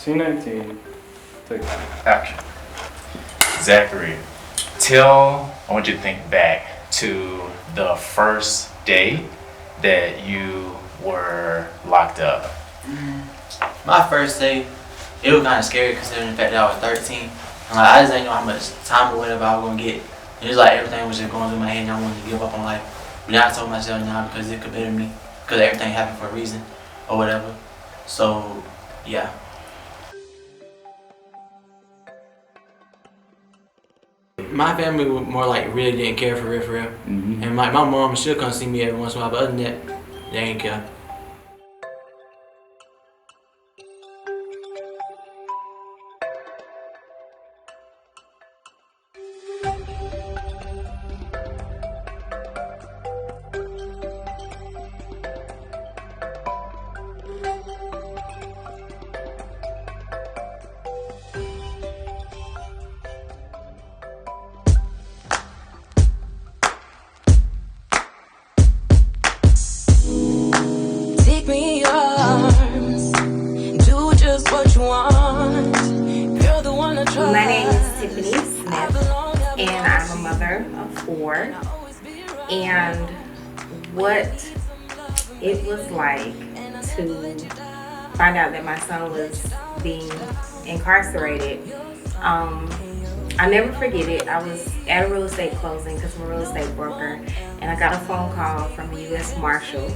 Scene 19. Take Action. Zachary, I want you to think back to the first day that you were locked up. My first day, it was kind of scary considering the fact that I was 13. And like, I just didn't know how much time or whatever I was going to get. It was like everything was just going through my head and I wanted to give up on life. But then I told myself now because it could better me, because everything happened for a reason or whatever. So, yeah. My family was more like really didn't care for real. And my mom still come see me every once in a while, but other than that, they didn't care. Take me in your arms, do just what you want. You're the one I trust. My name is Tiffany Smith, and I'm a mother of 4. And what it was like to find out that my son was being incarcerated, I never forget it. I was at a real estate closing because I'm a real estate broker, and I got a phone call from a U.S. Marshal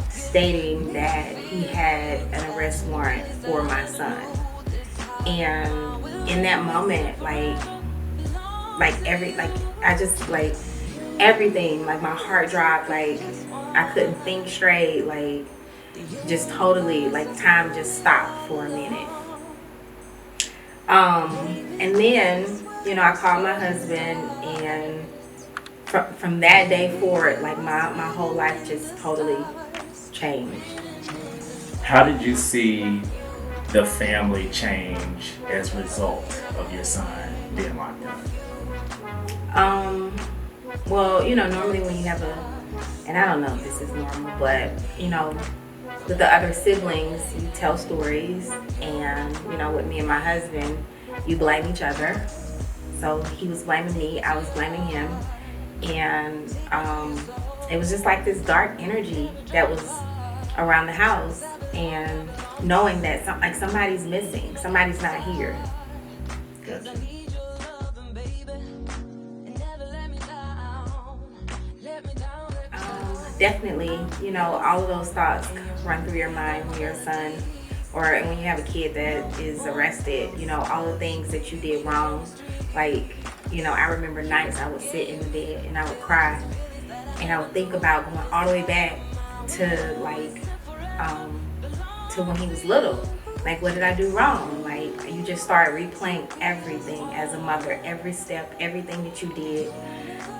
stating that he had an arrest warrant for my son. And in that moment, everything, like my heart dropped, like I couldn't think straight, like just totally, like time just stopped for a minute. And then, you know, I called my husband, and from that day forward, like my whole life just totally changed. How did you see the family change as a result of your son being locked up? Well, you know, normally when you have and I don't know if this is normal, but, you know, with the other siblings, you tell stories, and, you know, with me and my husband, you blame each other. So he was blaming me, I was blaming him, and it was just like this dark energy that was around the house, and knowing that somebody's missing, somebody's not here. Gotcha. Definitely, you know, all of those thoughts run through your mind when you're a son, or when you have a kid that is arrested, you know, all the things that you did wrong. Like, you know, I remember nights I would sit in the bed and I would cry, and I would think about going all the way back to to when he was little. Like, what did I do wrong? Like, you just start replaying everything as a mother, every step, everything that you did,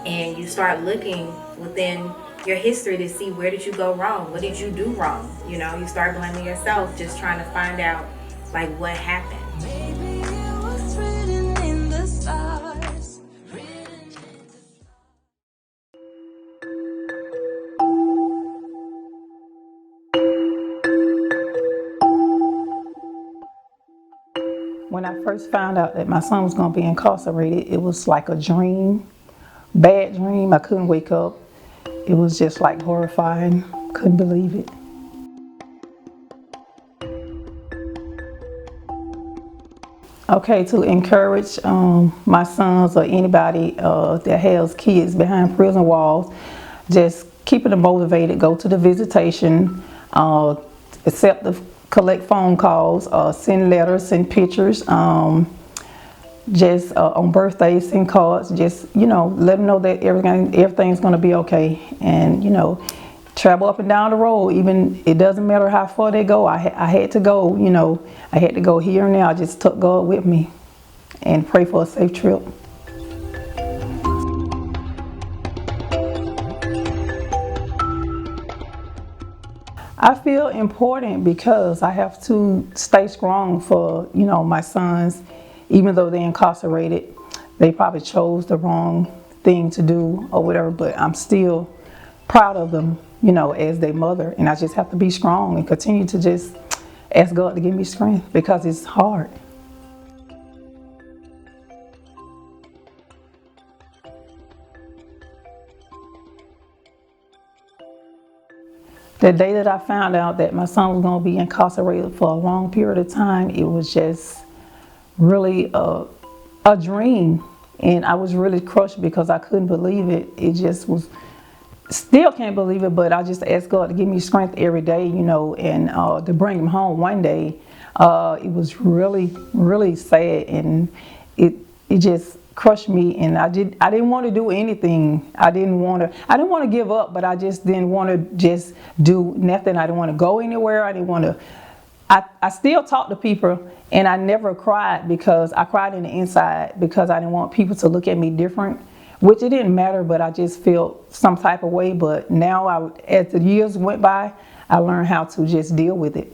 and you start looking within your history to see, where did you go wrong? What did you do wrong? You know, you start blaming yourself, just trying to find out like what happened. Maybe it was written in the stars. When I first found out that my son was going to be incarcerated, it was like a dream, bad dream. I couldn't wake up. It was just like horrifying. Couldn't believe it. Okay, to encourage my sons or anybody that has kids behind prison walls, just keeping them motivated, go to the visitation, collect phone calls, send letters, send pictures, just on birthdays, send cards, just, you know, let them know that everything's going to be okay. And, you know, travel up and down the road, even, it doesn't matter how far they go. I had to go, you know, I had to go here and there. I just took God with me and pray for a safe trip. I feel important because I have to stay strong for, you know, my sons. Even though they're incarcerated, they probably chose the wrong thing to do or whatever, but I'm still proud of them, you know, as their mother. And I just have to be strong and continue to just ask God to give me strength because it's hard. The day that I found out that my son was going to be incarcerated for a long period of time, it was just really a dream. And I was really crushed because I couldn't believe it. It just was, still can't believe it, but I just asked God to give me strength every day, you know, and to bring him home one day. It was really, really sad, and it just crushed me, and I didn't want to do anything. I didn't want to give up, but I just didn't want to just do nothing. I didn't want to go anywhere. I didn't want to. I still talk to people, and I never cried because I cried in the inside because I didn't want people to look at me different, which it didn't matter, but I just felt some type of way. But now, as the years went by, I learned how to just deal with it.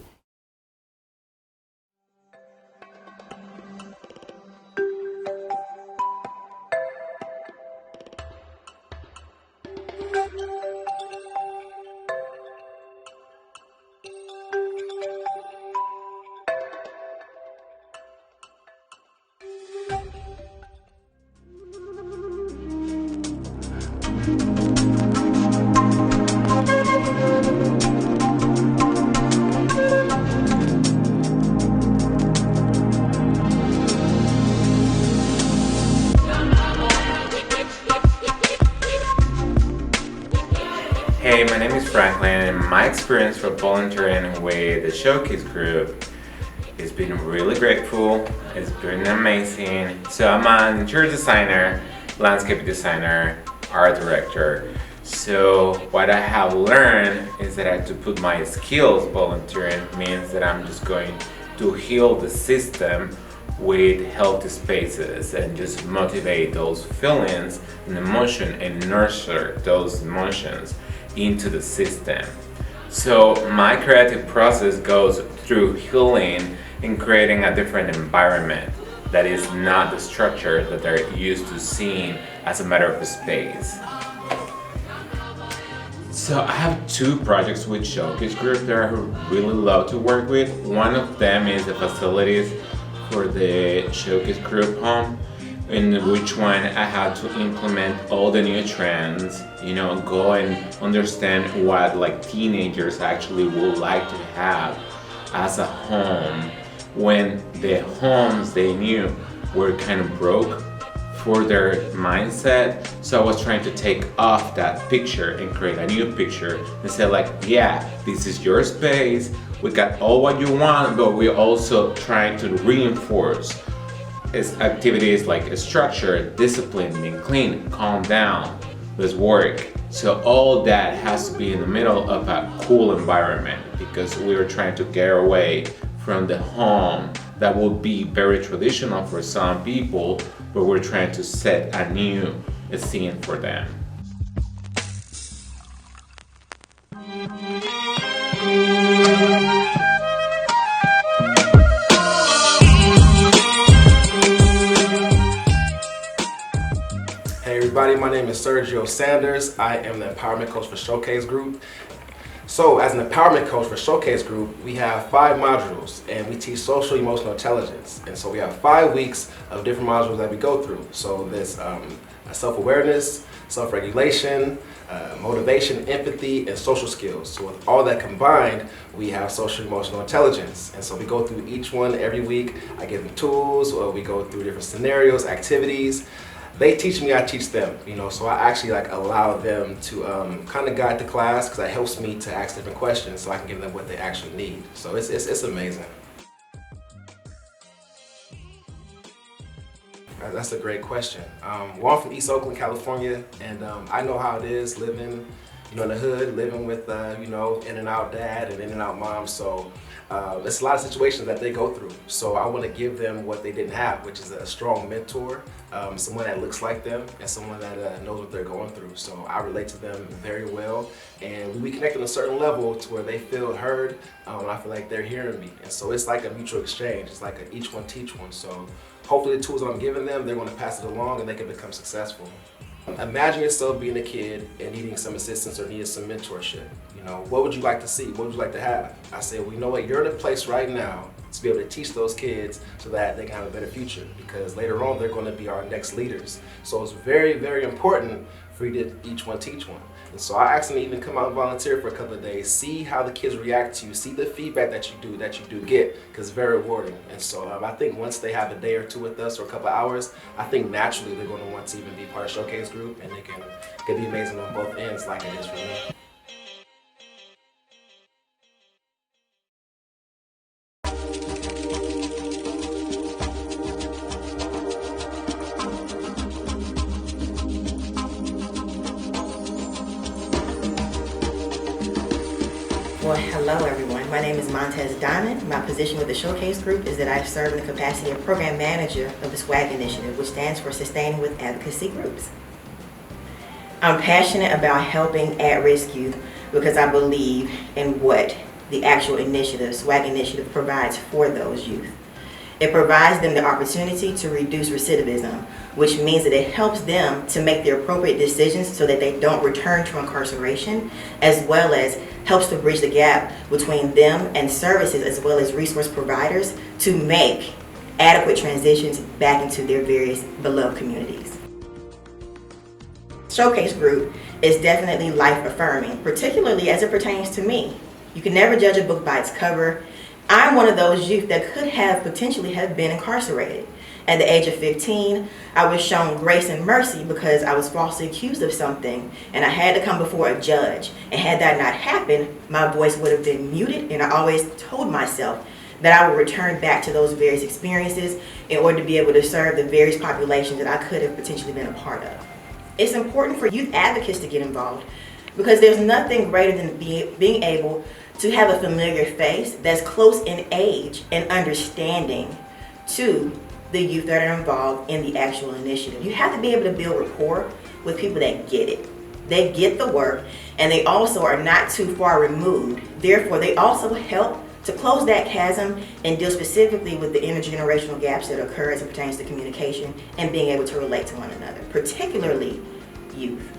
Hey, my name is Franklin, and my experience for volunteering with the Showcase Group has been really grateful. It's been amazing. So I'm an interior designer, landscape designer, art director. So what I have learned is that I have to put my skills. Volunteering means that I'm just going to heal the system with healthy spaces and just motivate those feelings and emotion and nurture those emotions into the system. So my creative process goes through healing and creating a different environment that is not the structure that they're used to seeing as a matter of space. So I have two projects with Showcase Group that I really love to work with. One of them is the facilities for the Showcase Group home, in which one I had to implement all the new trends, you know, go and understand what like teenagers actually would like to have as a home when the homes they knew were kind of broke for their mindset. So I was trying to take off that picture and create a new picture and say like, yeah, this is your space, we got all what you want, but we're also trying to reinforce activities like structure, discipline, being clean, calm down, let's work. So all that has to be in the middle of a cool environment because we were trying to get away from the home that will be very traditional for some people, but we're trying to set a new scene for them. Hey everybody, my name is Sergio Sanders. I am the empowerment coach for Showcase Group. So as an empowerment coach for Showcase Group, we have 5 modules and we teach social emotional intelligence. And so we have 5 weeks of different modules that we go through. So there's self-awareness, self-regulation, motivation, empathy, and social skills. So with all that combined, we have social emotional intelligence. And so we go through each one every week. I give them tools, or we go through different scenarios, activities. They teach me, I teach them, you know, so I actually like allow them to kind of guide the class because that helps me to ask different questions so I can give them what they actually need. So it's amazing. That's a great question. Well, I'm from East Oakland, California, and I know how it is living, you know, in the hood, living with, you know, in and out dad and in and out mom. So it's a lot of situations that they go through. So I want to give them what they didn't have, which is a strong mentor, someone that looks like them, and someone that knows what they're going through. So I relate to them very well, and we connect on a certain level to where they feel heard, and I feel like they're hearing me. And so it's like a mutual exchange. It's like each one teach one. So hopefully the tools that I'm giving them, they're going to pass it along and they can become successful. Imagine yourself being a kid and needing some assistance or needing some mentorship. You know, what would you like to see? What would you like to have? I said, well, you know what? You're in a place right now to be able to teach those kids so that they can have a better future, because later on they're going to be our next leaders. So it's very, very important for you to each one teach one. And so I asked them to even come out and volunteer for a couple of days, see how the kids react to you, see the feedback that you do get, because it's very rewarding. And so I think once they have a day or two with us or a couple of hours, I think naturally they're going to want to even be part of Showcase Group, and it can be amazing on both ends like it is for me. Well, hello everyone. My name is Montez Diamond. My position with the Showcase Group is that I serve in the capacity of Program Manager of the SWAG Initiative, which stands for Sustaining with Advocacy Groups. I'm passionate about helping at-risk youth because I believe in what the actual initiative, SWAG Initiative, provides for those youth. It provides them the opportunity to reduce recidivism, which means that it helps them to make the appropriate decisions so that they don't return to incarceration, as well as helps to bridge the gap between them and services as well as resource providers to make adequate transitions back into their various beloved communities. Showcase Group is definitely life affirming, particularly as it pertains to me. You can never judge a book by its cover. I'm one of those youth that could have potentially have been incarcerated. At the age of 15, I was shown grace and mercy because I was falsely accused of something and I had to come before a judge. And had that not happened, my voice would have been muted, and I always told myself that I would return back to those various experiences in order to be able to serve the various populations that I could have potentially been a part of. It's important for youth advocates to get involved because there's nothing greater than being able to have a familiar face that's close in age and understanding to the youth that are involved in the actual initiative. You have to be able to build rapport with people that get it. They get the work, and they also are not too far removed. Therefore, they also help to close that chasm and deal specifically with the intergenerational gaps that occur as it pertains to communication and being able to relate to one another, particularly youth.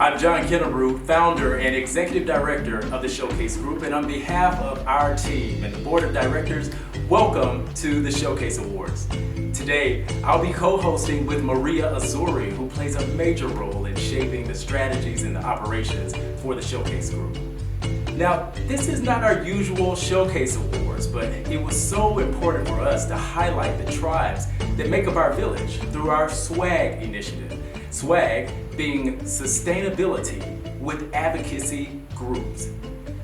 I'm John Kennebrew, founder and executive director of the Showcase Group, and on behalf of our team and the board of directors, welcome to the Showcase Awards. Today, I'll be co-hosting with Maria Azzurri, who plays a major role in shaping the strategies and the operations for the Showcase Group. Now, this is not our usual Showcase Awards, but it was so important for us to highlight the tribes that make up our village through our SWAG initiative. SWAG being Sustainability with Advocacy Groups.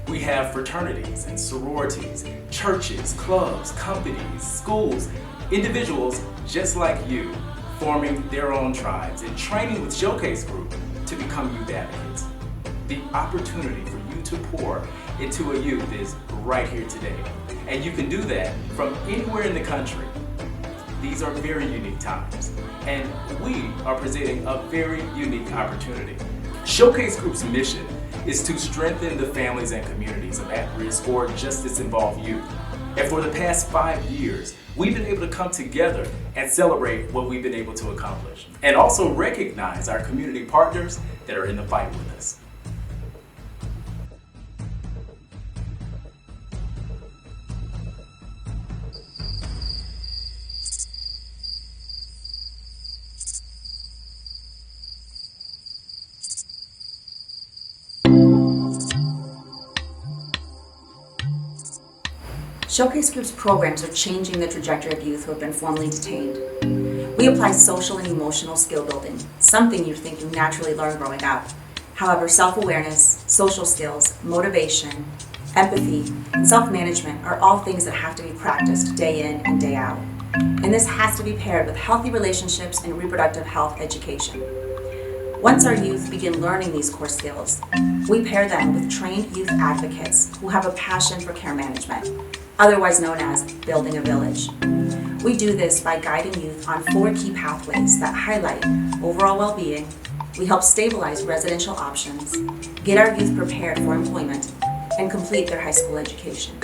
We have fraternities and sororities, churches, clubs, companies, schools, individuals just like you forming their own tribes and training with Showcase Group to become youth advocates. The opportunity for you to pour into a youth is right here today. And you can do that from anywhere in the country. These are very unique times, and we are presenting a very unique opportunity. Showcase Group's mission is to strengthen the families and communities of at-risk or justice-involved youth. And for the past 5 years, we've been able to come together and celebrate what we've been able to accomplish, and also recognize our community partners that are in the fight with us. Showcase Group's programs are changing the trajectory of youth who have been formerly detained. We apply social and emotional skill building, something you think you naturally learn growing up. However, self-awareness, social skills, motivation, empathy, and self-management are all things that have to be practiced day in and day out. And this has to be paired with healthy relationships and reproductive health education. Once our youth begin learning these core skills, we pair them with trained youth advocates who have a passion for care management, otherwise known as building a village. We do this by guiding youth on 4 key pathways that highlight overall well-being. We help stabilize residential options, get our youth prepared for employment, and complete their high school education.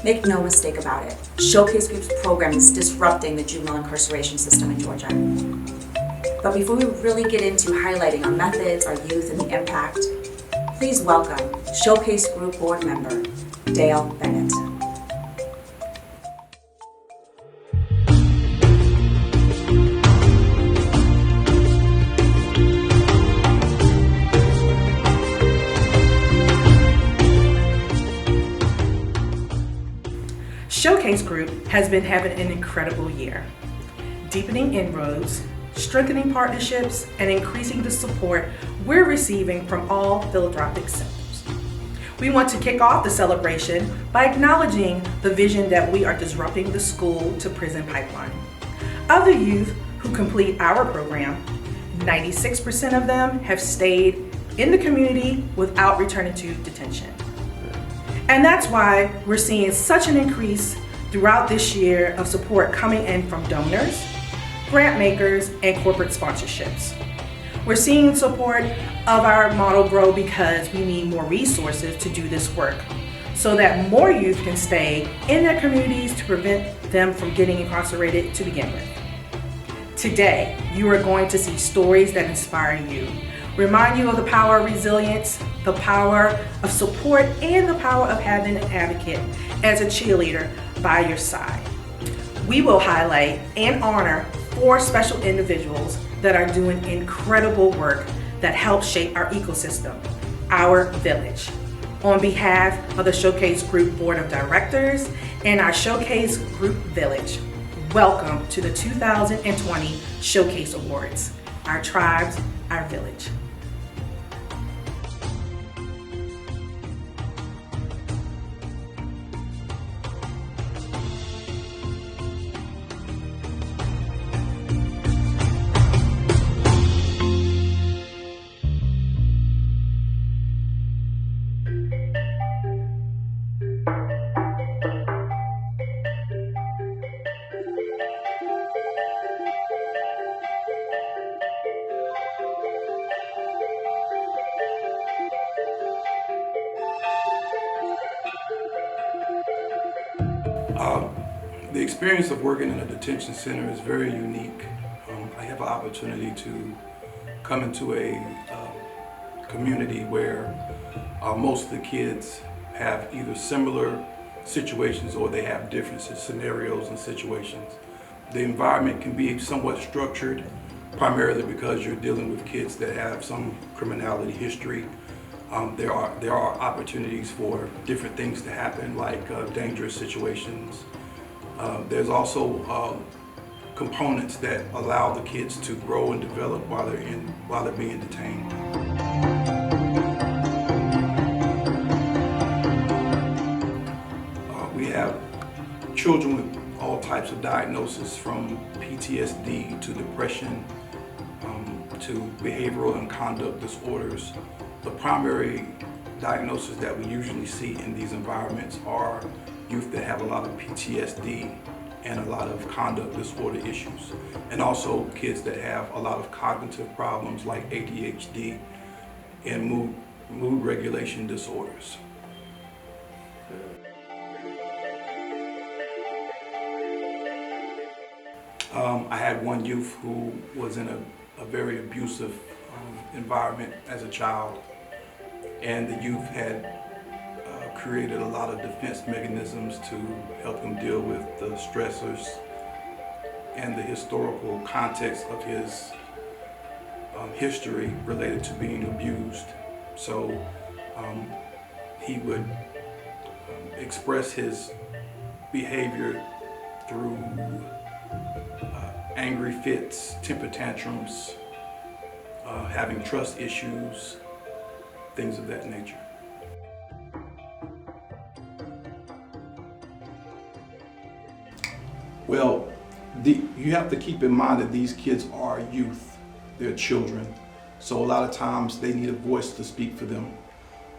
Make no mistake about it, Showcase Group's program is disrupting the juvenile incarceration system in Georgia. But before we really get into highlighting our methods, our youth, and the impact, please welcome Showcase Group board member, Dale Bennett. Showcase Group has been having an incredible year, deepening inroads, strengthening partnerships, and increasing the support we're receiving from all philanthropic centers. We want to kick off the celebration by acknowledging the vision that we are disrupting the school to prison pipeline. Of the youth who complete our program, 96% of them have stayed in the community without returning to detention. And that's why we're seeing such an increase throughout this year of support coming in from donors, grant makers, and corporate sponsorships. We're seeing support of our model grow because we need more resources to do this work so that more youth can stay in their communities to prevent them from getting incarcerated to begin with. Today, you are going to see stories that inspire you, remind you of the power of resilience, the power of support, and the power of having an advocate as a cheerleader by your side. We will highlight and honor 4 special individuals that are doing incredible work that help shape our ecosystem, our village. On behalf of the Showcase Group Board of Directors and our Showcase Group Village, welcome to the 2020 Showcase Awards, our tribes, our village. The experience of working in a detention center is very unique. I have an opportunity to come into a community where most of the kids have either similar situations or they have different scenarios and situations. The environment can be somewhat structured, primarily because you're dealing with kids that have some criminality history. There are opportunities for different things to happen, like dangerous situations. There's also components that allow the kids to grow and develop while they're being detained. We have children with all types of diagnoses, from PTSD to depression to behavioral and conduct disorders. The primary diagnosis that we usually see in these environments are youth that have a lot of PTSD and a lot of conduct disorder issues, and also kids that have a lot of cognitive problems like ADHD and mood regulation disorders. I had one youth who was in a very abusive environment as a child, and the youth had created a lot of defense mechanisms to help him deal with the stressors and the historical context of his history related to being abused. So he would express his behavior through angry fits, temper tantrums, having trust issues, things of that nature. Well, you have to keep in mind that these kids are youth, they're children. So a lot of times they need a voice to speak for them.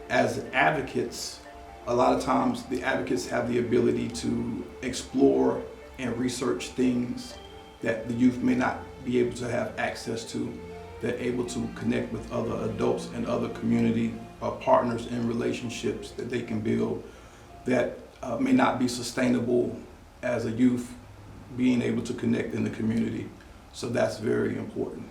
As advocates, a lot of times the advocates have the ability to explore and research things that the youth may not be able to have access to. They're able to connect with other adults and other community partners and relationships that they can build that may not be sustainable as a youth being able to connect in the community. So that's very important.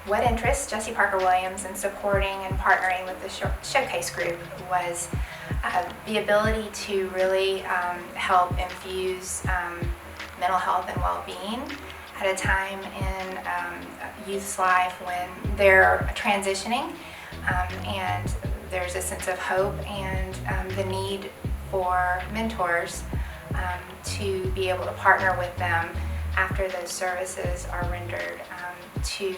What interests Jesse Parker Williams in supporting and partnering with the Showcase Group was the ability to really help infuse mental health and well-being at a time in youth's life when they're transitioning and there's a sense of hope and the need for mentors to be able to partner with them after those services are rendered to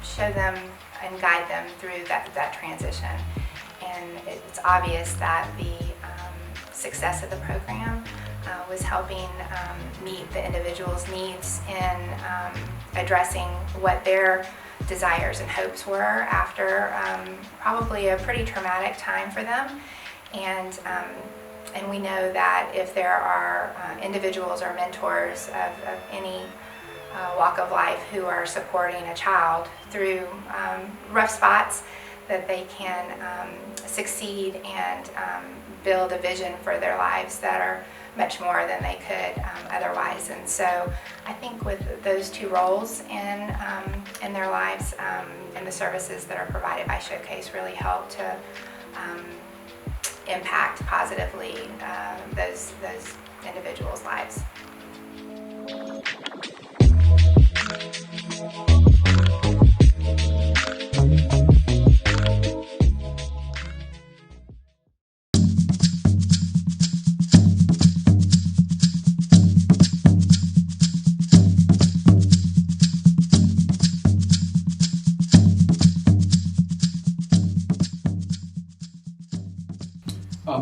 show them and guide them through that transition. And it's obvious that the success of the program was helping meet the individual's needs in addressing what their desires and hopes were after probably a pretty traumatic time for them. And we know that if there are individuals or mentors of any walk of life who are supporting a child through rough spots, that they can succeed and build a vision for their lives that are much more than they could otherwise. And so I think with those two roles in their lives and the services that are provided by Showcase really help to impact positively those individuals' lives.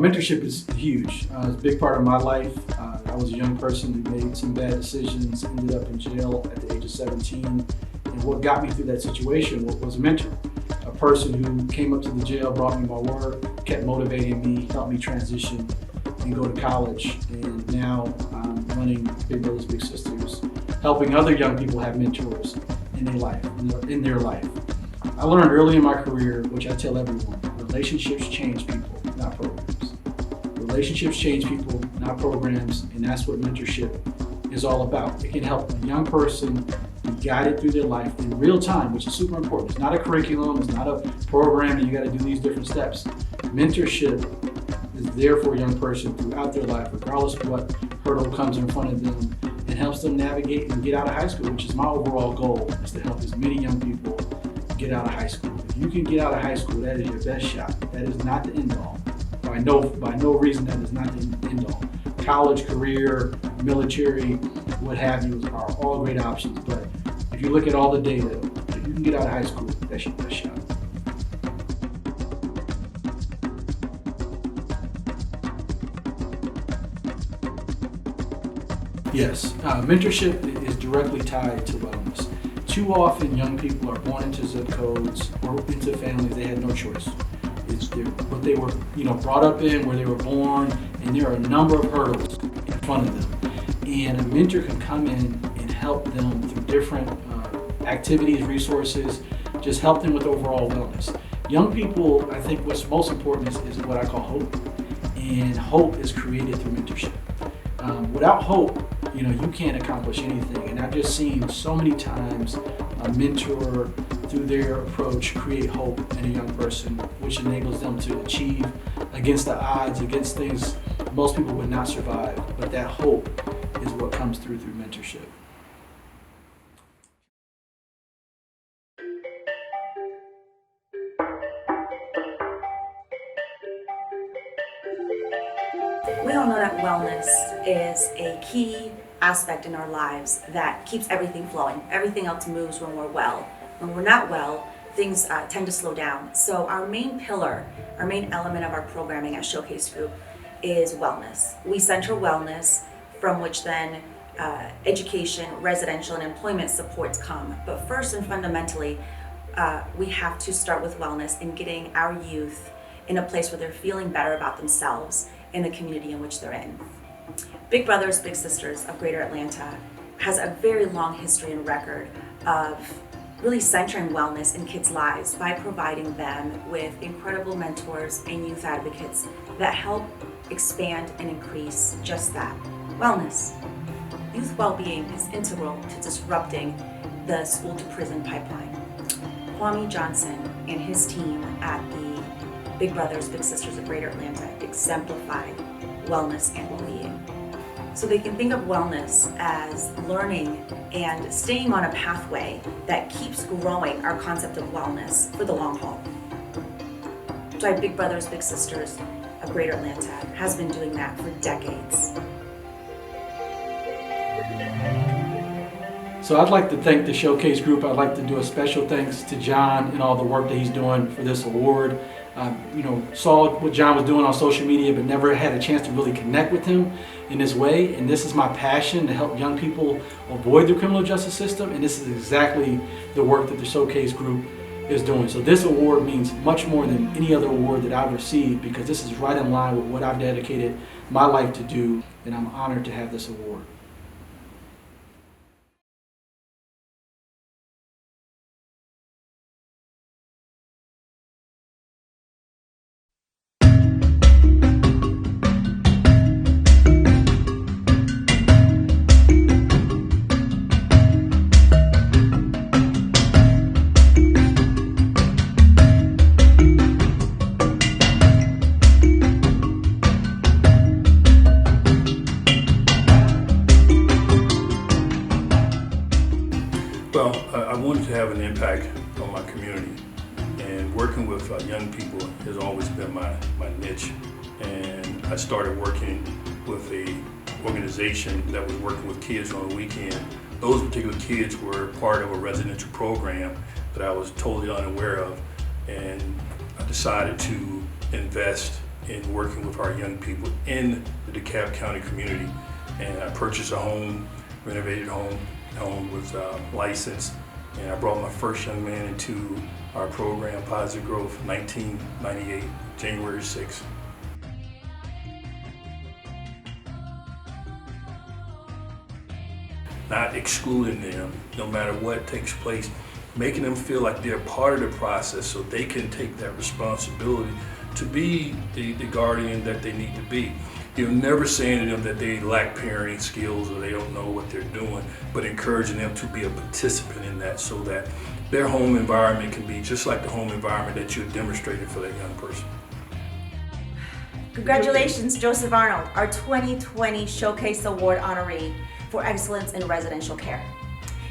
Mentorship is huge. It's a big part of my life. I was a young person who made some bad decisions, ended up in jail at the age of 17. And what got me through that situation was a mentor. A person who came up to the jail, brought me my work, kept motivating me, helped me transition and go to college. And now I'm running Big Brothers Big Sisters, helping other young people have mentors in their life. I learned early in my career, which I tell everyone, relationships change people, not programs. Relationships change people, not programs, and that's what mentorship is all about. It can help a young person be guided through their life in real time, which is super important. It's not a curriculum, it's not a program that you got to do these different steps. Mentorship is there for a young person throughout their life, regardless of what hurdle comes in front of them, and helps them navigate and get out of high school, which is my overall goal, is to help as many young people get out of high school. If you can get out of high school, that is your best shot. That is not the end all. By no reason, that is not the end all. College, career, military, what have you, are all great options. But if you look at all the data, if you can get out of high school, that's your best shot. Yes, mentorship is directly tied to wellness. Too often young people are born into zip codes or into families they had no choice. It's what they were brought up in, where they were born, and there are a number of hurdles in front of them. And a mentor can come in and help them through different activities, resources, just help them with overall wellness. Young people, I think what's most important is what I call hope. And hope is created through mentorship. Without hope, you can't accomplish anything. And I've just seen so many times a mentor, through their approach, create hope in a young person, which enables them to achieve against the odds, against things most people would not survive. But that hope is what comes through mentorship. We all know that wellness is a key aspect in our lives that keeps everything flowing. Everything else moves when we're well. When we're not well, things tend to slow down. So our main pillar, our main element of our programming at Showcase Group is wellness. We center wellness, from which then education, residential, and employment supports come. But first and fundamentally, we have to start with wellness and getting our youth in a place where they're feeling better about themselves in the community in which they're in. Big Brothers Big Sisters of Greater Atlanta has a very long history and record of really centering wellness in kids' lives by providing them with incredible mentors and youth advocates that help expand and increase just that, wellness. Youth well-being is integral to disrupting the school-to-prison pipeline. Kwame Johnson and his team at the Big Brothers Big Sisters of Greater Atlanta exemplify wellness and well-being. So they can think of wellness as learning and staying on a pathway that keeps growing our concept of wellness for the long haul. So Big Brothers Big Sisters of Greater Atlanta has been doing that for decades. So I'd like to thank the Showcase Group. I'd like to do a special thanks to John and all the work that he's doing for this award. Saw what John was doing on social media, but never had a chance to really connect with him in this way. And this is my passion, to help young people avoid the criminal justice system. And this is exactly the work that the Showcase Group is doing. So this award means much more than any other award that I've received, because this is right in line with what I've dedicated my life to do. And I'm honored to have this award. Well, I wanted to have an impact on my community, and working with young people has always been my niche. And I started working with an organization that was working with kids on the weekend. Those particular kids were part of a residential program that I was totally unaware of, and I decided to invest in working with our young people in the DeKalb County community. And I purchased a home, renovated home. Home was licensed, and I brought my first young man into our program, Positive Growth, 1998, January 6th. Not excluding them, no matter what takes place, making them feel like they're part of the process so they can take that responsibility to be the guardian that they need to be. You're never saying to them that they lack parenting skills or they don't know what they're doing, but encouraging them to be a participant in that so that their home environment can be just like the home environment that you demonstrated for that young person. Congratulations, Joseph Arnold, our 2020 Showcase Award honoree for excellence in residential care.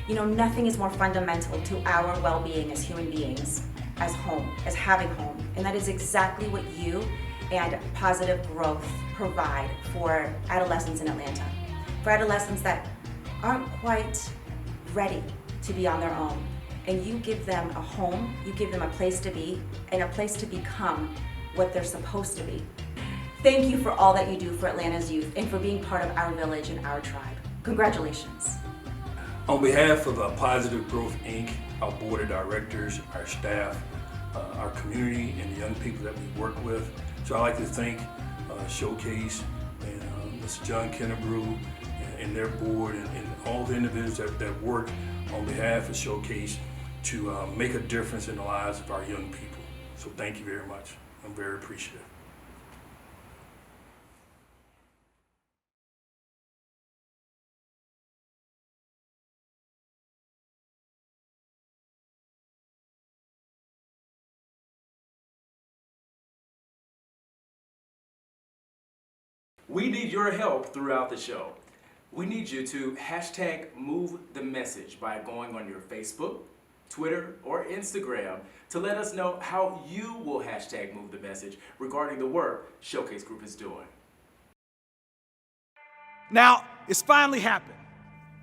You know, nothing is more fundamental to our well-being as human beings as home, as having home. And that is exactly what you and Positive Growth provide for adolescents in Atlanta. For adolescents that aren't quite ready to be on their own. And you give them a home, you give them a place to be, and a place to become what they're supposed to be. Thank you for all that you do for Atlanta's youth and for being part of our village and our tribe. Congratulations. On behalf of Positive Growth, Inc., our board of directors, our staff, our community, and the young people that we work with, so I'd like to thank Showcase and Mr. John Kennebrew and their board and all the individuals that work on behalf of Showcase to make a difference in the lives of our young people. So thank you very much. I'm very appreciative. We need your help throughout the show. We need you to hashtag move the message by going on your Facebook, Twitter, or Instagram to let us know how you will hashtag move the message regarding the work Showcase Group is doing. Now, it's finally happened.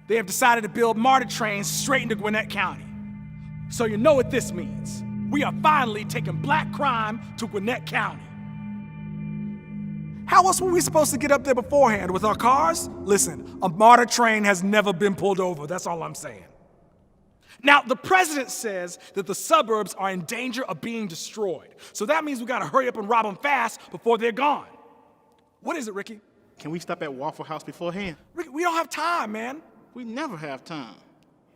They have decided to build MARTA trains straight into Gwinnett County. So you know what this means. We are finally taking black crime to Gwinnett County. How else were we supposed to get up there beforehand? With our cars? Listen, a MARTA train has never been pulled over. That's all I'm saying. Now, the president says that the suburbs are in danger of being destroyed. So that means we gotta hurry up and rob them fast before they're gone. What is it, Ricky? Can we stop at Waffle House beforehand? Ricky, we don't have time, man. We never have time.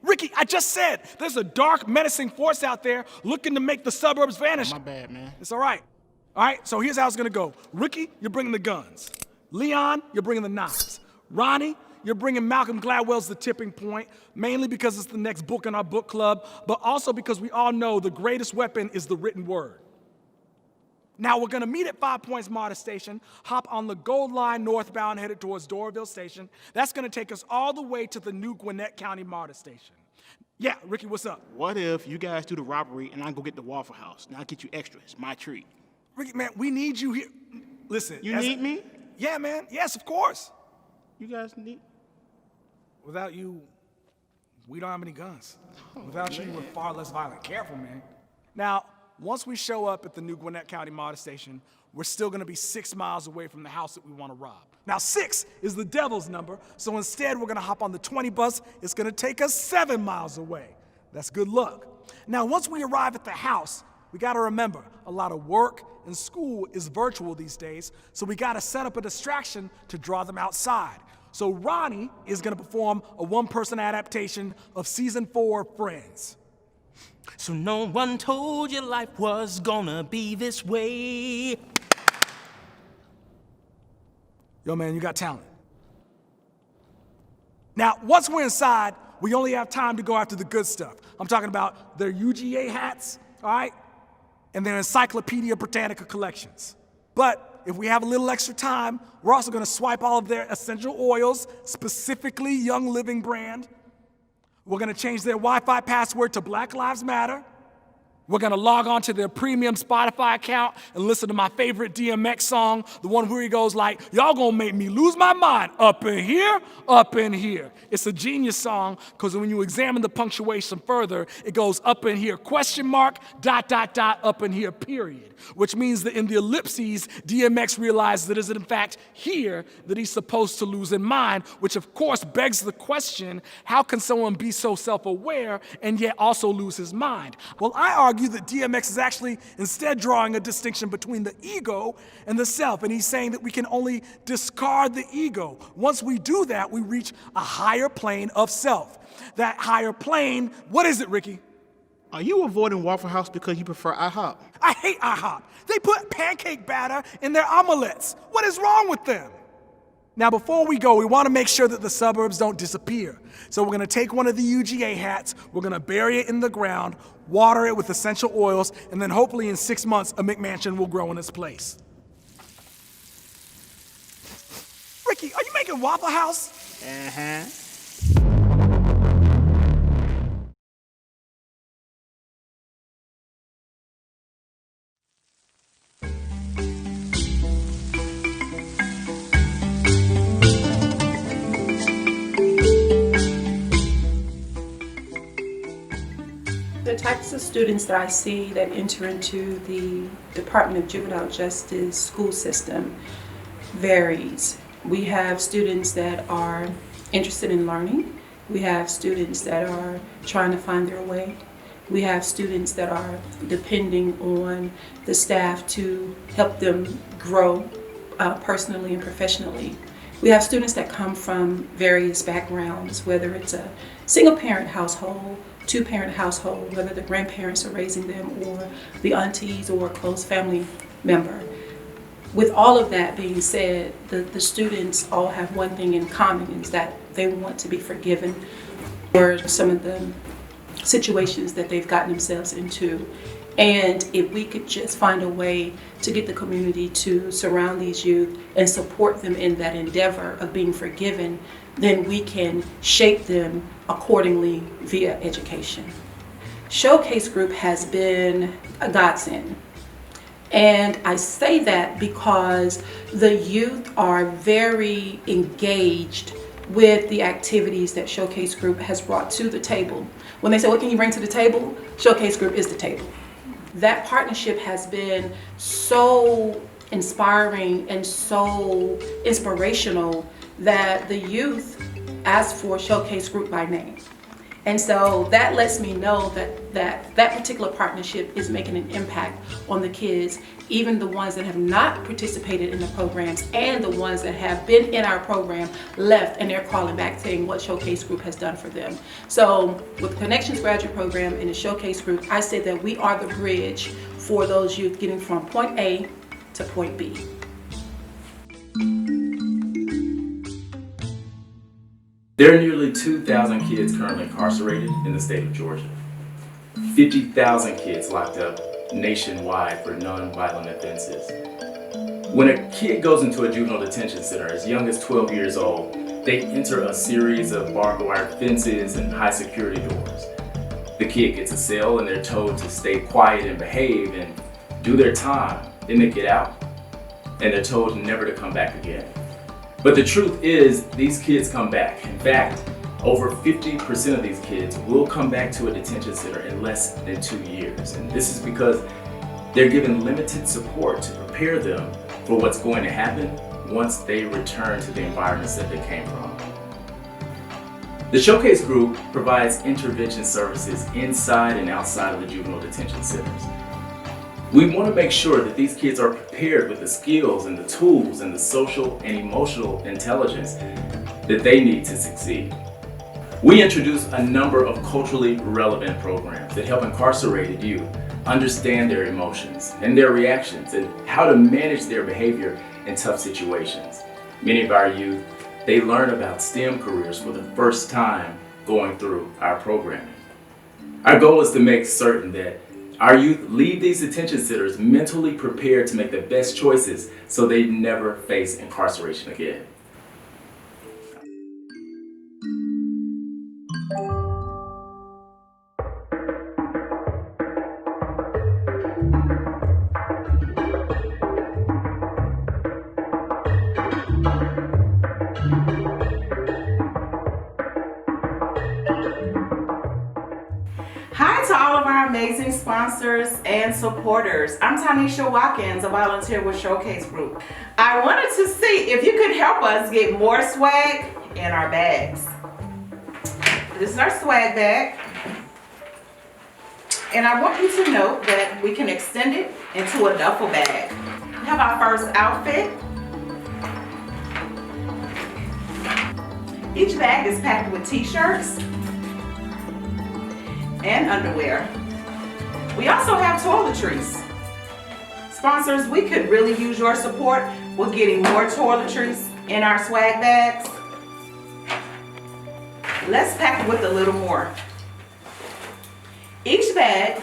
Ricky, I just said there's a dark, menacing force out there looking to make the suburbs vanish. Oh, my bad, man. It's all right. All right, so here's how it's gonna go. Ricky, you're bringing the guns. Leon, you're bringing the knives. Ronnie, you're bringing Malcolm Gladwell's The Tipping Point, mainly because it's the next book in our book club, but also because we all know the greatest weapon is the written word. Now we're gonna meet at 5 Points MARTA Station, hop on the Gold Line northbound headed towards Doraville Station. That's gonna take us all the way to the new Gwinnett County MARTA Station. Yeah, Ricky, what's up? What if you guys do the robbery and I go get the Waffle House? Now I'll get you extra, it's my treat. Ricky, man, we need you here. Listen. You need me? Yeah, man. Yes, of course. You guys need? Without you, we don't have any guns. Without you, we're far less violent. Careful, man. Now, once we show up at the new Gwinnett County MARTA Station, we're still gonna be 6 miles away from the house that we wanna rob. Now, 6 is the devil's number, so instead we're gonna hop on the 20 bus. It's gonna take us 7 miles away. That's good luck. Now, once we arrive at the house, we gotta remember, a lot of work and school is virtual these days, so we gotta set up a distraction to draw them outside. So Ronnie is gonna perform a one-person adaptation of season 4 Friends. So no one told you life was gonna be this way. Yo, man, you got talent. Now, once we're inside, we only have time to go after the good stuff. I'm talking about their UGA hats, all right? And their Encyclopedia Britannica collections. But if we have a little extra time, we're also gonna swipe all of their essential oils, specifically Young Living brand. We're gonna change their Wi-Fi password to Black Lives Matter. We're gonna log on to their premium Spotify account and listen to my favorite DMX song, the one where he goes like, y'all gonna make me lose my mind up in here, up in here. It's a genius song because when you examine the punctuation further, it goes up in here, question mark, dot, dot, dot, up in here, period. Which means that in the ellipses, DMX realizes that it is in fact here that he's supposed to lose in mind, which of course begs the question, how can someone be so self-aware and yet also lose his mind? Well, I argue that DMX is actually instead drawing a distinction between the ego and the self, and he's saying that we can only discard the ego. Once we do that, we reach a higher plane of self. That higher plane, what is it, Ricky? Are you avoiding Waffle House because you prefer IHOP? I hate IHOP. They put pancake batter in their omelets. What is wrong with them? Now, before we go, we want to make sure that the suburbs don't disappear. So we're going to take one of the UGA hats, we're going to bury it in the ground, water it with essential oils, and then hopefully in 6 months, a McMansion will grow in its place. Ricky, are you making Waffle House? Uh-huh. The types of students that I see that enter into the Department of Juvenile Justice school system varies. We have students that are interested in learning. We have students that are trying to find their way. We have students that are depending on the staff to help them grow personally and professionally. We have students that come from various backgrounds, whether it's a single parent household, two-parent household, whether the grandparents are raising them or the aunties or a close family member. With all of that being said, the students all have one thing in common, is that they want to be forgiven for some of the situations that they've gotten themselves into. And if we could just find a way to get the community to surround these youth and support them in that endeavor of being forgiven, then we can shape them accordingly via education. Showcase Group has been a godsend. And I say that because the youth are very engaged with the activities that Showcase Group has brought to the table. When they say, what can you bring to the table? Showcase Group is the table. That partnership has been so inspiring and so inspirational that the youth ask for Showcase Group by name. And so that lets me know that particular partnership is making an impact on the kids, even the ones that have not participated in the programs and the ones that have been in our program left, and they're calling back saying what Showcase Group has done for them. So with the Connections Graduate Program and the Showcase Group, I say that we are the bridge for those youth getting from point A to point B. There are nearly 2,000 kids currently incarcerated in the state of Georgia. 50,000 kids locked up nationwide for non-violent offenses. When a kid goes into a juvenile detention center as young as 12 years old, they enter a series of barbed wire fences and high security doors. The kid gets a cell and they're told to stay quiet and behave and do their time. Then they get out and they're told never to come back again. But the truth is, these kids come back. In fact, over 50% of these kids will come back to a detention center in less than 2 years. And this is because they're given limited support to prepare them for what's going to happen once they return to the environments that they came from. The Showcase Group provides intervention services inside and outside of the juvenile detention centers. We want to make sure that these kids are prepared with the skills and the tools and the social and emotional intelligence that they need to succeed. We introduce a number of culturally relevant programs that help incarcerated youth understand their emotions and their reactions and how to manage their behavior in tough situations. Many of our youth, they learn about STEM careers for the first time going through our programming. Our goal is to make certain that our youth leave these detention centers mentally prepared to make the best choices so they never face incarceration again. Hi to all of our amazing sponsors and supporters. I'm Tanisha Watkins, a volunteer with Showcase Group. I wanted to see if you could help us get more swag in our bags. This is our swag bag. And I want you to note that we can extend it into a duffel bag. We have our first outfit. Each bag is packed with t-shirts and underwear. We also have toiletries. Sponsors, we could really use your support with getting more toiletries in our swag bags. Let's pack it with a little more. Each bag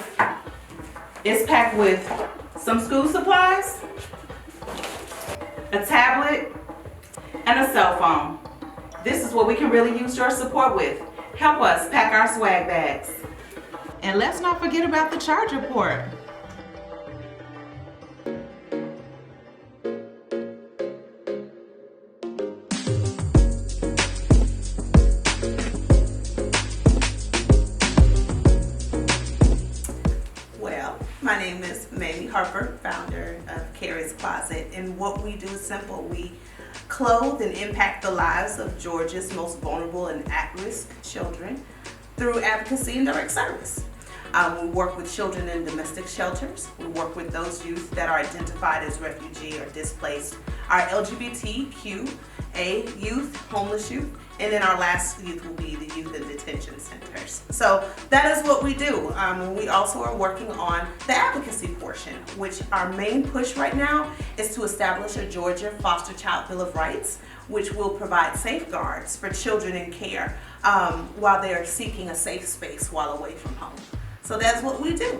is packed with some school supplies, a tablet, and a cell phone. This is what we can really use your support with. Help us pack our swag bags. And let's not forget about the charger port. My name is Mamie Harper, founder of Carrie's Closet, and what we do is simple. We clothe and impact the lives of Georgia's most vulnerable and at-risk children through advocacy and direct service. We work with children in domestic shelters. We work with those youth that are identified as refugee or displaced, our LGBTQA youth, homeless youth, and then our last youth will be the youth in detention centers. So that is what we do. We also are working on the advocacy portion, which our main push right now is to establish a Georgia Foster Child Bill of Rights, which will provide safeguards for children in care while they are seeking a safe space while away from home. So that's what we do.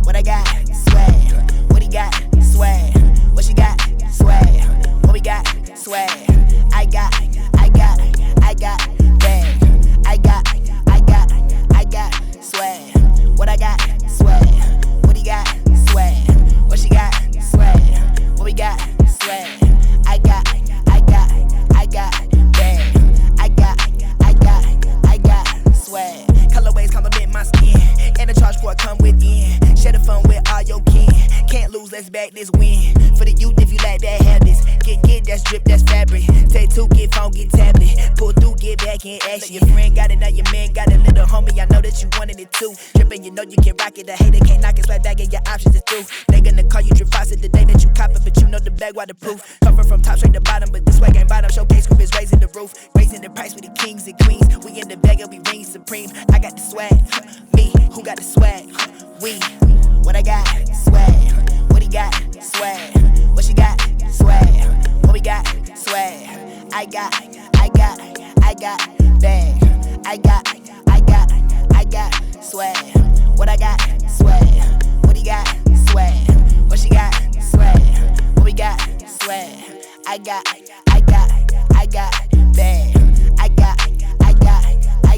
What I got? Swag. What he got? Swag. What she got? Swag. What we got? Swag. I got bag. I got swag. What I got? Swag. What he got? Swag. What she got? Swag. What we got? Swag. I got bag. I got swag. Colorways compliment my skin, and the charge for it come within. Share the fun with all your kin. Can't lose, let's back this win. For the youth, if you like bad habits, get that's drip, that's fabric. Take two, get phone, get tablet. Pull through, get back in action. Your friend got it, now your man got it. Little homie, I know that you wanted it too. Trippin', you know you can rock it. The hater can't knock it, slide back and your options is through. They gonna call you drip faucet the day that you cop it, but you know the bag waterproof. Comfort from top straight to bottom, but this swag ain't bottom. Showcase group is raising the roof, raising the price with the kings and queens. We in the bag, we reign supreme. I got the swag, me, who got the swag? We. What I got? Swag. What he got? Swag. What she got? Swag. What we got? Swag. I got bag. I got swag. What I got? Swag. What he got? Swag. What she got? Swag. What we got? Swag. I got bag. I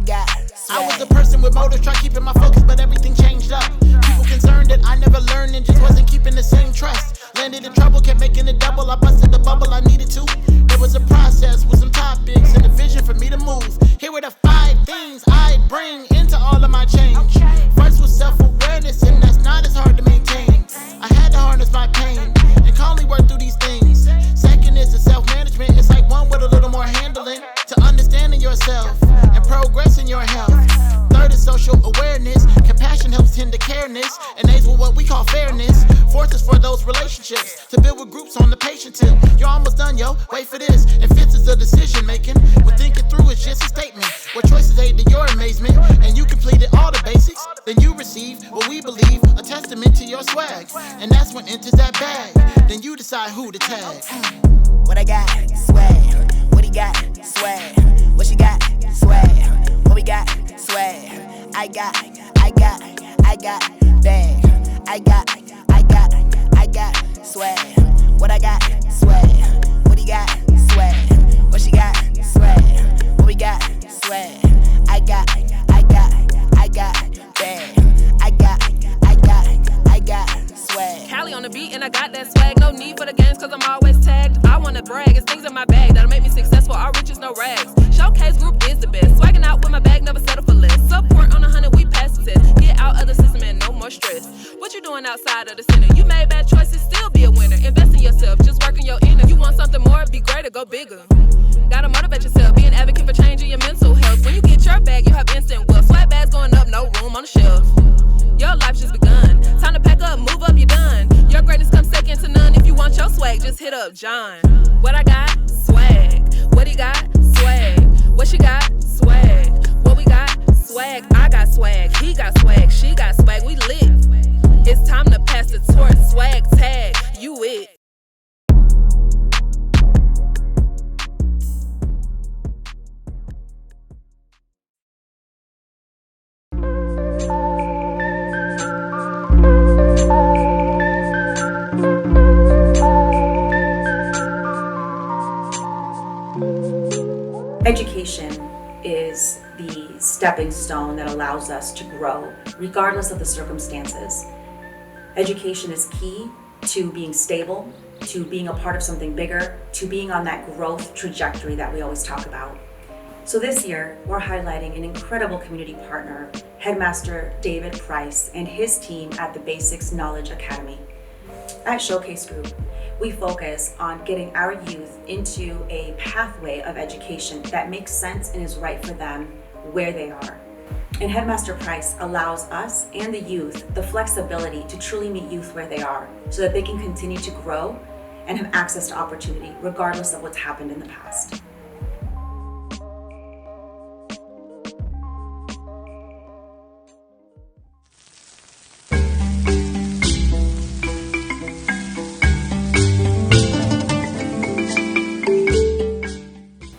got swag. I was the person with motives, try keeping my focus, but everything changed up. People concerned that I never learned and just wasn't keeping the same trust. Landed in trouble, kept making it double. I busted the bubble I needed to. It was a process with some topics and a vision for me to move. Here were the 5 things I'd bring into all of my change. First was self-awareness, and that's not as hard to maintain. I had to harness my pain and calmly work through these things. Second is the self-management. It's like one with a little more handling to understanding yourself and progressing your health. Third is social awareness. Compassion helps tend to careness, and aids with what we call fairness. Fourth is for those relationships to build with groups on the patient tip. You're almost done, yo. Wait for this. And fifth is the decision making. When thinking through is just a statement. What choices aid to your amazement, and you completed all the basics. Then you receive what we believe a testament to your swag, and that's when enters that bag. Then you decide who to tag. What I got? Swag. What he got? Swag. What she got? Swag. What we got? Swag. I got bag. I got swag. What I got? Swag. What he got? Swag. What she got? Swag. What we got? Swag. I got bag. I got swag. Cali on the beat and I got that swag. No need for the games cause I'm always tagged. I wanna brag, it's things in my bag that'll make me successful. Our riches, no rags. Showcase group is the best. Swagging out with my bag, never settle for less. Support on 100, we pass the test. Get out of the system and no more stress. What you doing outside of the center? You made bad choices, still be a winner. Invest in yourself, just work in your inner. You want something more, be greater, go bigger. Gotta motivate yourself, be an advocate for changing your mental health. When you get your bag, you have instant wealth. Swag bags going up, no room on the shelf. Your life's just begun. Time to pack up, move up, you're done. Your greatness comes second to none. If you want your swag, just hit up John. What I got? Swag. What he got? Swag. What she got? Swag. What we got? Swag. I got swag. He got swag. She got swag. We lit. It's time to pass the torch, swag tag, you it. Education is the stepping stone that allows us to grow, regardless of the circumstances. Education is key to being stable, to being a part of something bigger, to being on that growth trajectory that we always talk about. So this year, we're highlighting an incredible community partner, Headmaster David Price and his team at the Basics Knowledge Academy. At Showcase Group, we focus on getting our youth into a pathway of education that makes sense and is right for them where they are. And Headmaster Price allows us and the youth the flexibility to truly meet youth where they are so that they can continue to grow and have access to opportunity regardless of what's happened in the past.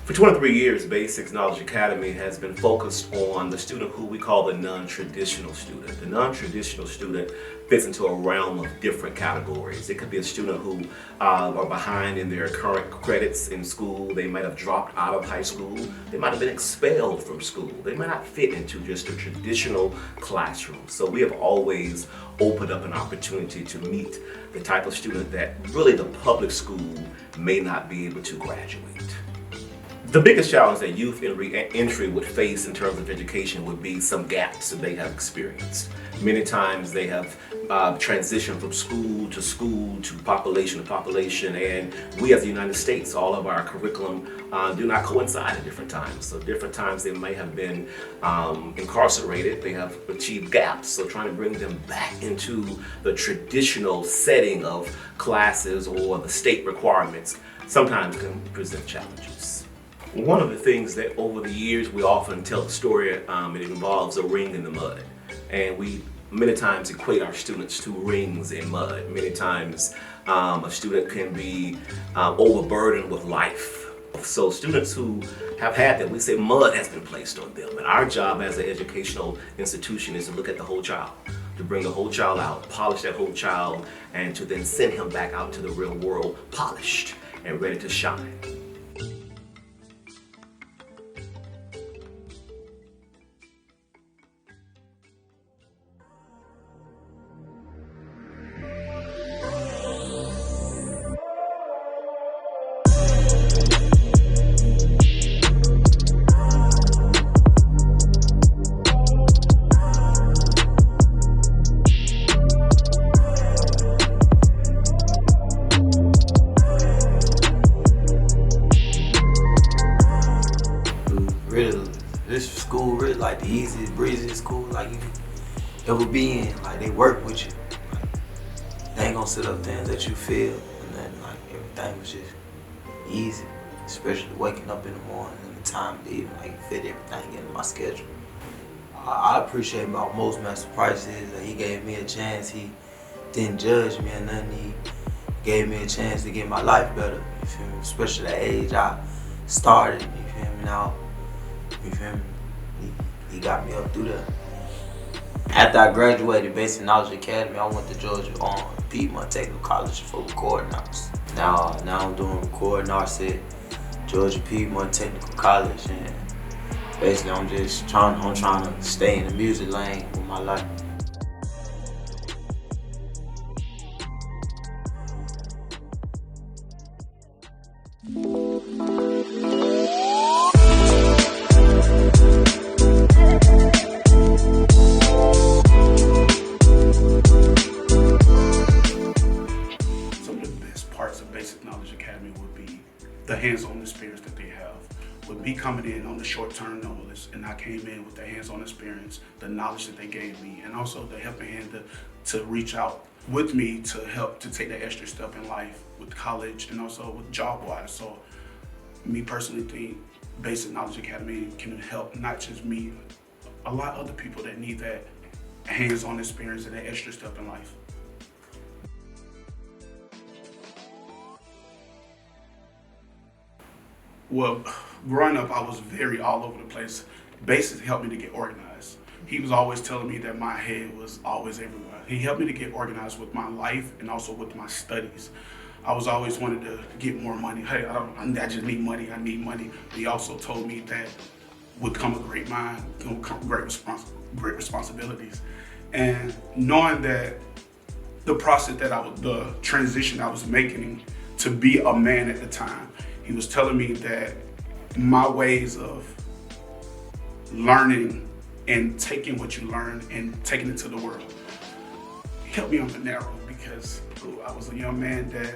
For 23 years, Basics Knowledge Academy has been focused on the student who we call the non-traditional student. The non-traditional student fits into a realm of different categories. It could be a student who are behind in their current credits in school. They might have dropped out of high school. They might have been expelled from school. They might not fit into just a traditional classroom. So we have always opened up an opportunity to meet the type of student that really the public school may not be able to graduate. The biggest challenge that youth in re-entry would face in terms of education would be some gaps that they have experienced. Many times they have transitioned from school to population to population, and we as the United States, all of our curriculum do not coincide at different times. So different times they may have been incarcerated, they have achieved gaps, so trying to bring them back into the traditional setting of classes or the state requirements sometimes can present challenges. One of the things that over the years we often tell the story, it involves a ring in the mud. And we many times equate our students to rings in mud. Many times a student can be overburdened with life. So students who have had that, we say mud has been placed on them. And our job as an educational institution is to look at the whole child, to bring the whole child out, polish that whole child, and to then send him back out to the real world polished and ready to shine. This school really like the easiest, breeziest school like you could ever be in. Like they work with you. Like, they ain't gonna sit up there and let you feel, and then like everything was just easy. Especially waking up in the morning and the time to eat, like fit everything into my schedule. I appreciate about most Master Price is that he gave me a chance. He didn't judge me or nothing. He gave me a chance to get my life better. You feel me? Especially the age I started. You feel me? Now. You feel me? He got me up through there. After I graduated Basic Knowledge Academy, I went to Georgia Piedmont Technical College for recording arts. Now I'm doing recording arts at Georgia Piedmont Technical College, and basically I'm trying to stay in the music lane with my life. The hands-on experience that they have. With me coming in on the short-term notice, and I came in with the hands-on experience, the knowledge that they gave me, and also the helping hand to reach out with me to help to take that extra step in life with college and also with job-wise. So me personally think Basic Knowledge Academy can help not just me, a lot of other people that need that hands-on experience and that extra step in life. Well, growing up, I was very all over the place. Basically helped me to get organized. He was always telling me that my head was always everywhere. He helped me to get organized with my life and also with my studies. I was always wanted to get more money. Hey, I just need money, I need money. But he also told me that would come a great mind, would come great responsibilities. And knowing that the process that the transition I was making to be a man at the time, he was telling me that my ways of learning and taking what you learn and taking it to the world helped me on the narrow, because I was a young man that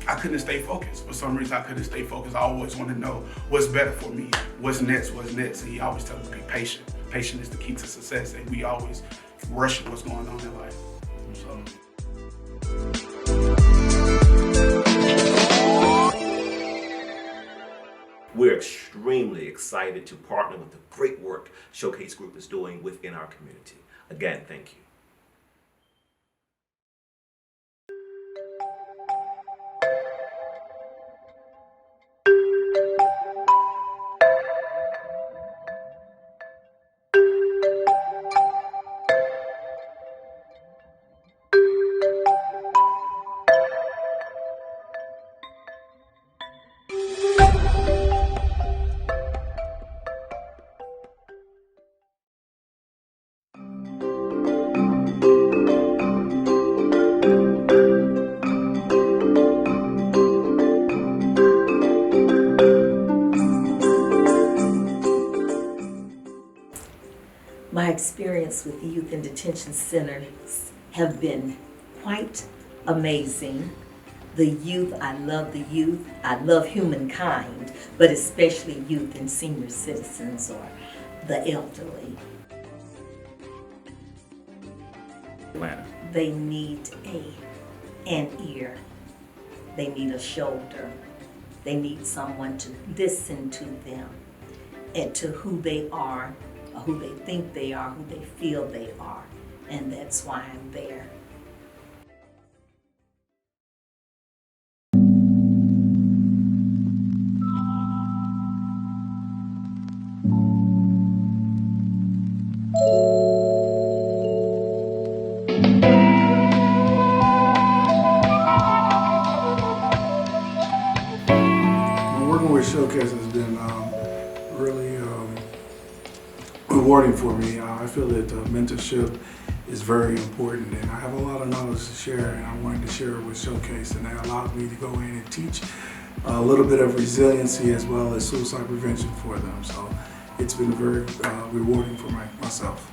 I couldn't stay focused. For some reason, I couldn't stay focused. I always wanted to know what's better for me, what's next. And he always tells me to be patient. Patience is the key to success, and we always rush what's going on in life. So. We're extremely excited to partner with the great work Showcase Group is doing within our community. Again, thank you. My experience with the youth in detention centers have been quite amazing. The youth, I love the youth. I love humankind, but especially youth and senior citizens or the elderly. Atlanta. They need an ear. They need a shoulder. They need someone to listen to them and to who they are, who they think they are, who they feel they are. And that's why I'm there. Working with Showcase has been really rewarding for me. I feel that mentorship is very important, and I have a lot of knowledge to share, and I wanted to share it with Showcase, and that allowed me to go in and teach a little bit of resiliency as well as suicide prevention for them. So it's been very rewarding for myself.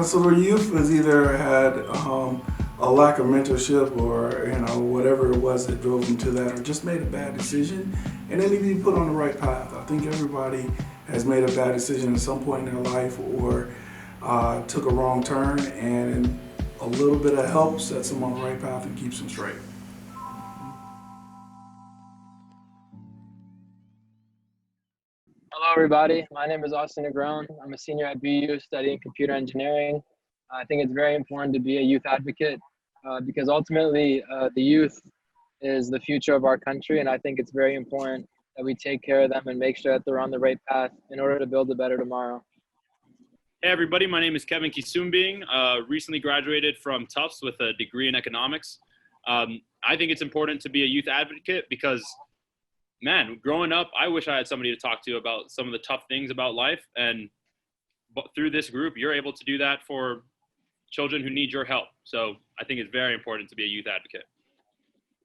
So the youth has either had a lack of mentorship or whatever it was that drove them to that, or just made a bad decision, and they need to be put on the right path. I think everybody has made a bad decision at some point in their life or took a wrong turn, and a little bit of help sets them on the right path and keeps them straight. Hello everybody, my name is Austin Negron. I'm a senior at BU studying computer engineering. I think it's very important to be a youth advocate because ultimately the youth is the future of our country, and I think it's very important that we take care of them and make sure that they're on the right path in order to build a better tomorrow. Hey everybody, my name is Kevin Kisumbing, recently graduated from Tufts with a degree in economics. I think it's important to be a youth advocate because, man, growing up, I wish I had somebody to talk to about some of the tough things about life, and through this group, you're able to do that for children who need your help. So I think it's very important to be a youth advocate.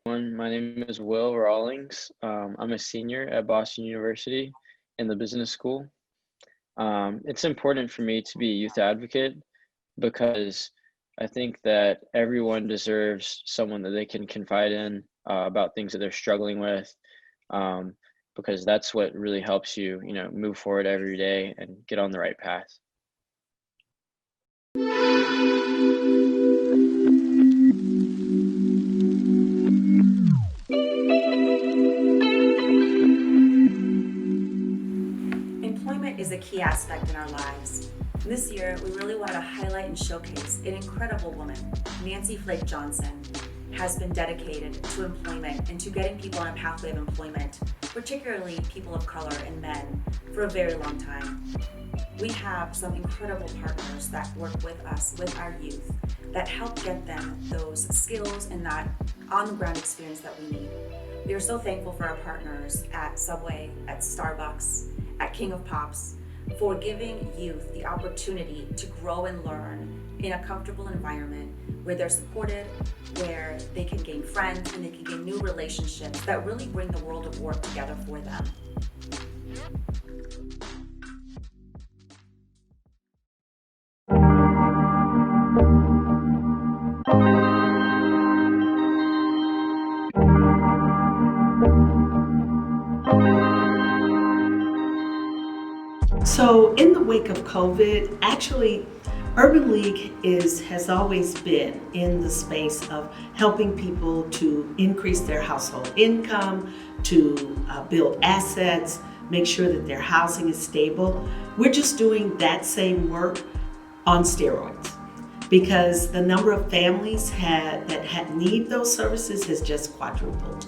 My name is Will Rawlings. I'm a senior at Boston University in the business school. It's important for me to be a youth advocate because I think that everyone deserves someone that they can confide in about things that they're struggling with, because that's what really helps you, move forward every day and get on the right path. key aspect in our lives. This year, we really want to highlight and showcase an incredible woman. Nancy Flake Johnson has been dedicated to employment and to getting people on a pathway of employment, particularly people of color and men, for a very long time. We have some incredible partners that work with us, with our youth, that help get them those skills and that on-the-ground experience that we need. We are so thankful for our partners at Subway, at Starbucks, at King of Pops, for giving youth the opportunity to grow and learn in a comfortable environment where they're supported, where they can gain friends and they can gain new relationships that really bring the world of work together for them. So in the wake of COVID, actually, Urban League has always been in the space of helping people to increase their household income, to build assets, make sure that their housing is stable. We're just doing that same work on steroids because the number of families that need those services has just quadrupled.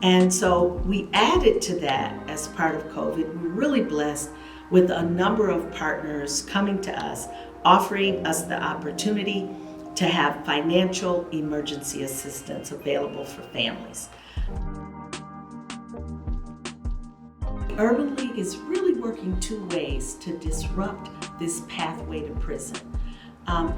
And so we added to that as part of COVID. We're really blessed with a number of partners coming to us, offering us the opportunity to have financial emergency assistance available for families. Urban League is really working two ways to disrupt this pathway to prison.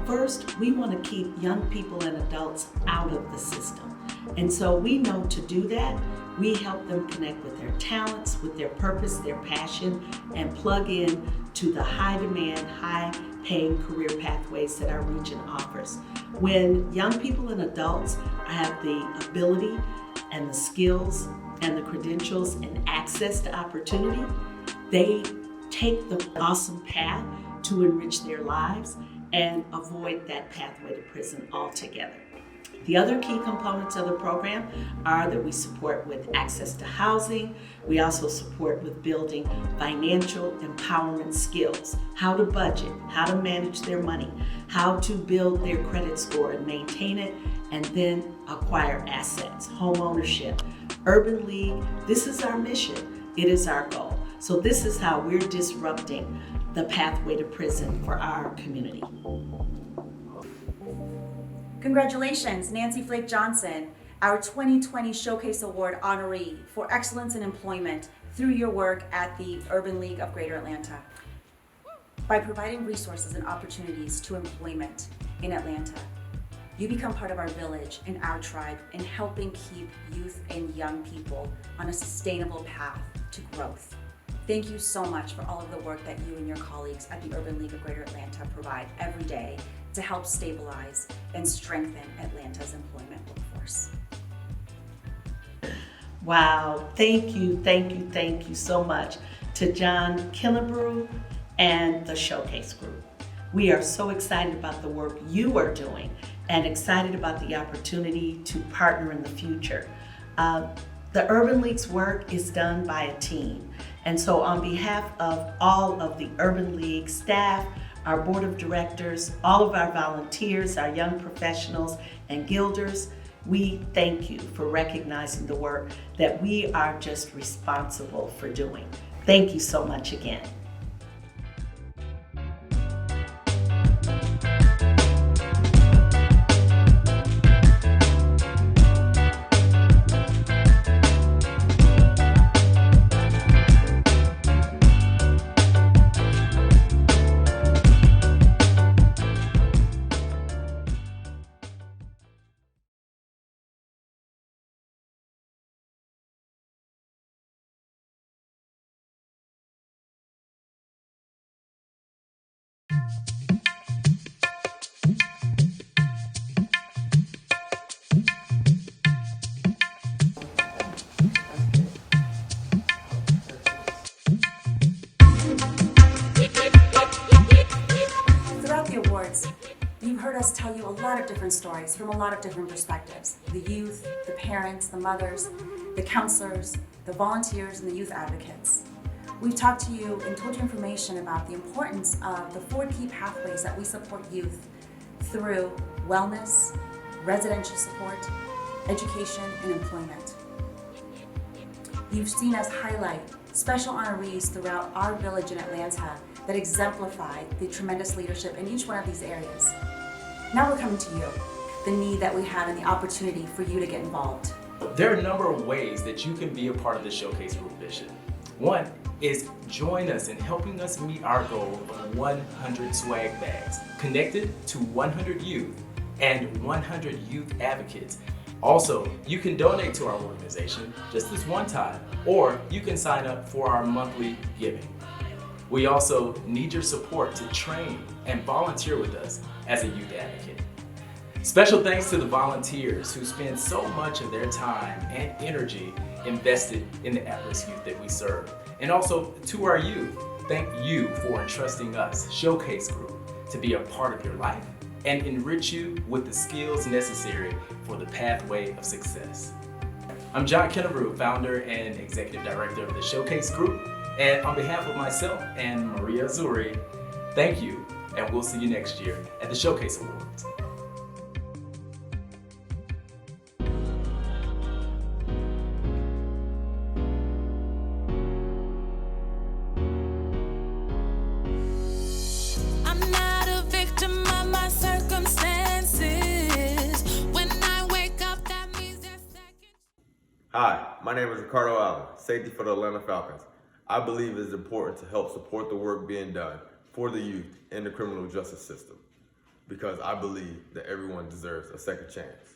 First, we want to keep young people and adults out of the system. And so we know to do that, we help them connect with their talents, with their purpose, their passion, and plug in to the high demand, high paying career pathways that our region offers. When young people and adults have the ability and the skills and the credentials and access to opportunity, they take the awesome path to enrich their lives and avoid that pathway to prison altogether. The other key components of the program are that we support with access to housing. We also support with building financial empowerment skills, how to budget, how to manage their money, how to build their credit score and maintain it, and then acquire assets, home ownership. Urban League, this is our mission. It is our goal. So this is how we're disrupting the pathway to prison for our community. Congratulations, Nancy Flake Johnson, our 2020 Showcase Award honoree for excellence in employment through your work at the Urban League of Greater Atlanta. By providing resources and opportunities to employment in Atlanta, you become part of our village and our tribe in helping keep youth and young people on a sustainable path to growth. Thank you so much for all of the work that you and your colleagues at the Urban League of Greater Atlanta provide every day to help stabilize and strengthen Atlanta's employment workforce. Wow, thank you so much to John Killebrew and the Showcase Group. We are so excited about the work you are doing and excited about the opportunity to partner in the future. The Urban League's work is done by a team. And so on behalf of all of the Urban League staff, our board of directors, all of our volunteers, our young professionals and guilders, we thank you for recognizing the work that we are just responsible for doing. Thank you so much again. You've heard us tell you a lot of different stories from a lot of different perspectives. The youth, the parents, the mothers, the counselors, the volunteers, and the youth advocates. We've talked to you and told you information about the importance of the 4 key pathways that we support youth through wellness, residential support, education, and employment. You've seen us highlight special honorees throughout our village in Atlanta that exemplify the tremendous leadership in each one of these areas. Now we're coming to you, the need that we have and the opportunity for you to get involved. There are a number of ways that you can be a part of the Showcase Group mission. One is join us in helping us meet our goal of 100 swag bags, connected to 100 youth and 100 youth advocates. Also, you can donate to our organization just this one time, or you can sign up for our monthly giving. We also need your support to train and volunteer with us as a youth advocate. Special thanks to the volunteers who spend so much of their time and energy invested in the at-risk youth that we serve. And also to our youth, thank you for entrusting us, Showcase Group, to be a part of your life and enrich you with the skills necessary for the pathway of success. I'm John Kennebrew, founder and executive director of the Showcase Group. And on behalf of myself and Maria Zuri, thank you, and we'll see you next year at the Showcase Awards. I'm not a victim of my circumstances. When I wake up, that means there's second. Hi, my name is Ricardo Allen, safety for the Atlanta Falcons. I believe it is important to help support the work being done for the youth in the criminal justice system, because I believe that everyone deserves a second chance.